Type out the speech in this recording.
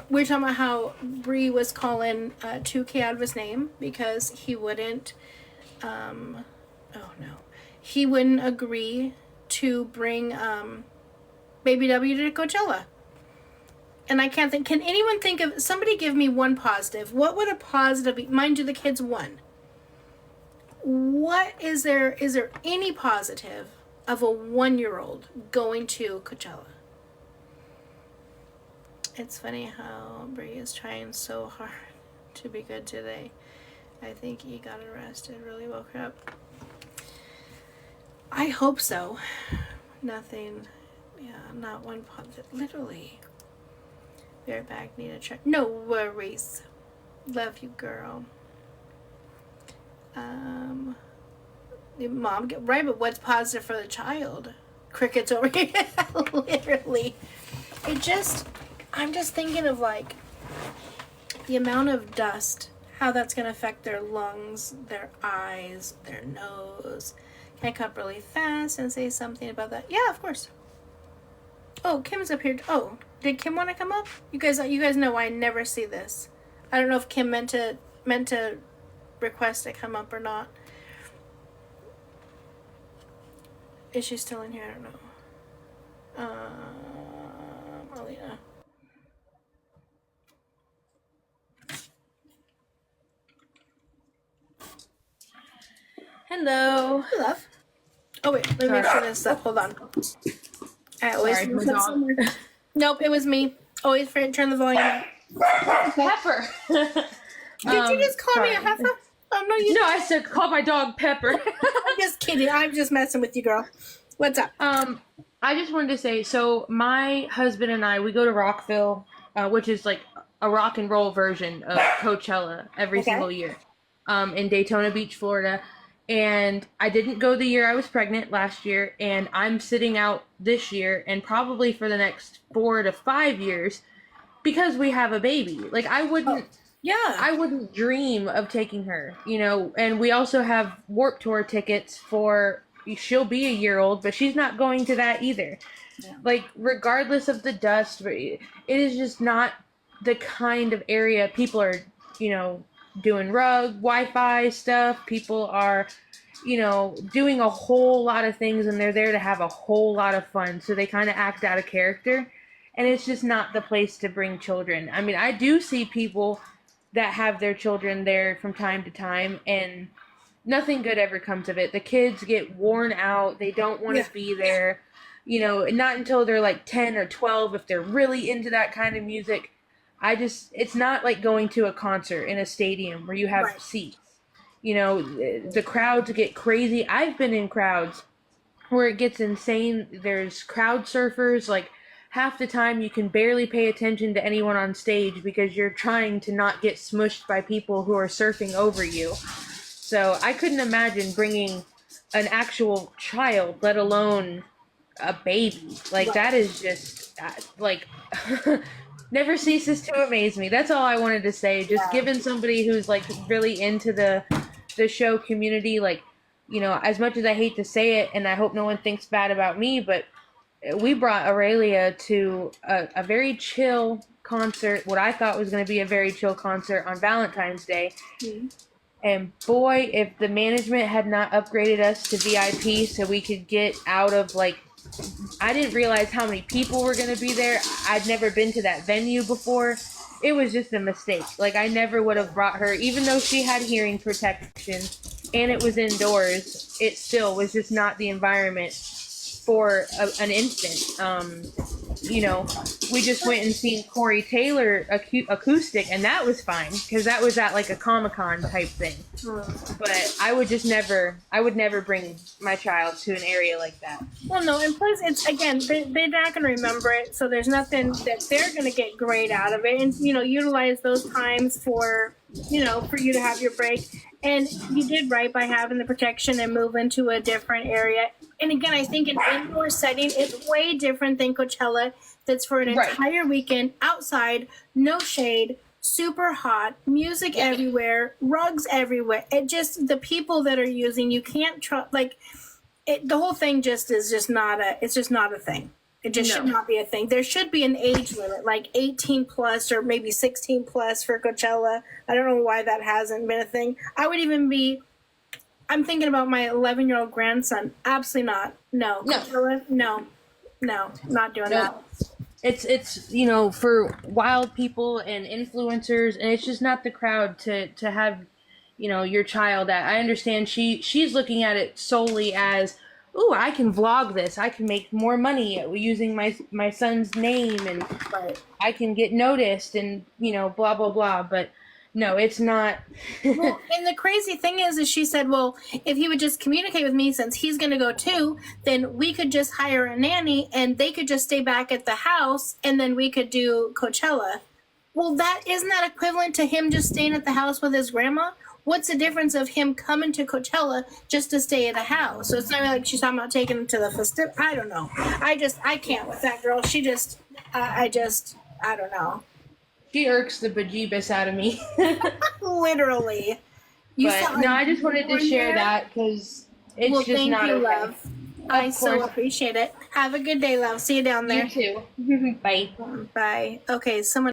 we're talking about how Bree was calling 2K out of his name because he wouldn't, he wouldn't agree to bring Baby W to Coachella. And I can't think, can anyone think of, somebody give me one positive. What would a positive be? Mind you, the kid's one. What is there any positive of a 1-year-old going to Coachella? It's funny how Bree is trying so hard to be good today. I think he got arrested. Really woke her up. I hope so. Nothing. Yeah, not one positive. Literally. Be right back. Need a check. No worries. Love you, girl. Mom, get right, but what's positive for the child? Crickets over here. Literally. I'm just thinking of like the amount of dust, how that's going to affect their lungs, their eyes, their nose. Can I come up really fast and say something about that? Yeah, of course. Oh, Kim's up here. Oh, did Kim want to come up? You guys know I never see this. I don't know if Kim meant to request to come up or not. Is she still in here? I don't know. Alina. Hello. Hey, love. Oh wait, let me make sure this up. Hold on. I always somewhere. Nope, it was me. Always turn the volume up. Pepper. Did you just call me a heifer? Oh no, you. No, I said call my dog Pepper. I'm just kidding. I'm just messing with you, girl. What's up? I just wanted to say, so my husband and I, we go to Rockville, which is like a rock and roll version of Coachella every single year, in Daytona Beach, Florida. And I didn't go the year I was pregnant last year, and I'm sitting out this year and probably for the next 4 to 5 years because we have a baby. Like I wouldn't dream of taking her, and we also have Warped Tour tickets for, she'll be a year old, but she's not going to that either. Yeah. Like regardless of the dust, it is just not the kind of area people are, doing Wi-Fi stuff. People are, doing a whole lot of things, and they're there to have a whole lot of fun. So they kind of act out of character, and it's just not the place to bring children. I mean, I do see people that have their children there from time to time, and nothing good ever comes of it. The kids get worn out. They don't want to be there, not until they're like 10 or 12 if they're really into that kind of music. It's not like going to a concert in a stadium where you have seats. The crowds get crazy. I've been in crowds where it gets insane. There's crowd surfers. Like half the time you can barely pay attention to anyone on stage because you're trying to not get smushed by people who are surfing over you. So I couldn't imagine bringing an actual child, let alone a baby. Like that is just like... Never ceases to amaze me. That's all I wanted to say. Just giving somebody who's like really into the show community, like, as much as I hate to say it, and I hope no one thinks bad about me, but we brought Aurelia to a very chill concert, what I thought was going to be a very chill concert on Valentine's Day. Mm-hmm. And boy, if the management had not upgraded us to VIP so we could get out of like, I didn't realize how many people were going to be there. I'd never been to that venue before. It was just a mistake. Like, I never would have brought her, even though she had hearing protection and it was indoors, it still was just not the environment for an infant. We just went and seen Corey Taylor acoustic, and that was fine because that was at like a Comic-Con type thing. But I would never bring my child to an area like that. Well, no, and plus it's, again, they're not going to remember it, so there's nothing that they're going to get great out of it, and utilize those times for for you to have your break. And you did right by having the protection and move into a different area. And again, I think an indoor setting is way different than Coachella. That's for an entire weekend outside, no shade, super hot, music everywhere, rugs everywhere. It just, the people that are using, you can't trust, like, the whole thing it's just not a thing. It just should not be a thing. There should be an age limit, like 18 plus or maybe 16 plus for Coachella. I don't know why that hasn't been a thing. I'm thinking about my 11-year-old grandson. Absolutely not. No. Coachella, no, not doing that. It's you know, for wild people and influencers, and it's just not the crowd to have, you know, your child at. I understand she's looking at it solely as, ooh, I can vlog this. I can make more money using my son's name, and I can get noticed, and, you know, blah, blah, blah. But no, it's not. Well, and the crazy thing is she said, well, if he would just communicate with me, since he's going to go too, then we could just hire a nanny and they could just stay back at the house, and then we could do Coachella. Well, isn't that equivalent to him just staying at the house with his grandma? What's the difference of him coming to Coachella just to stay at a house? So it's not like she's talking about taking him to the festive. I don't know. I can't with that girl. She just, I don't know. She irks the bejeebus out of me. Literally. I just wanted to share that because it's just thank not you, okay. love. I so appreciate it. Have a good day, love. See you down there. You too. Bye. Bye. Okay, someone.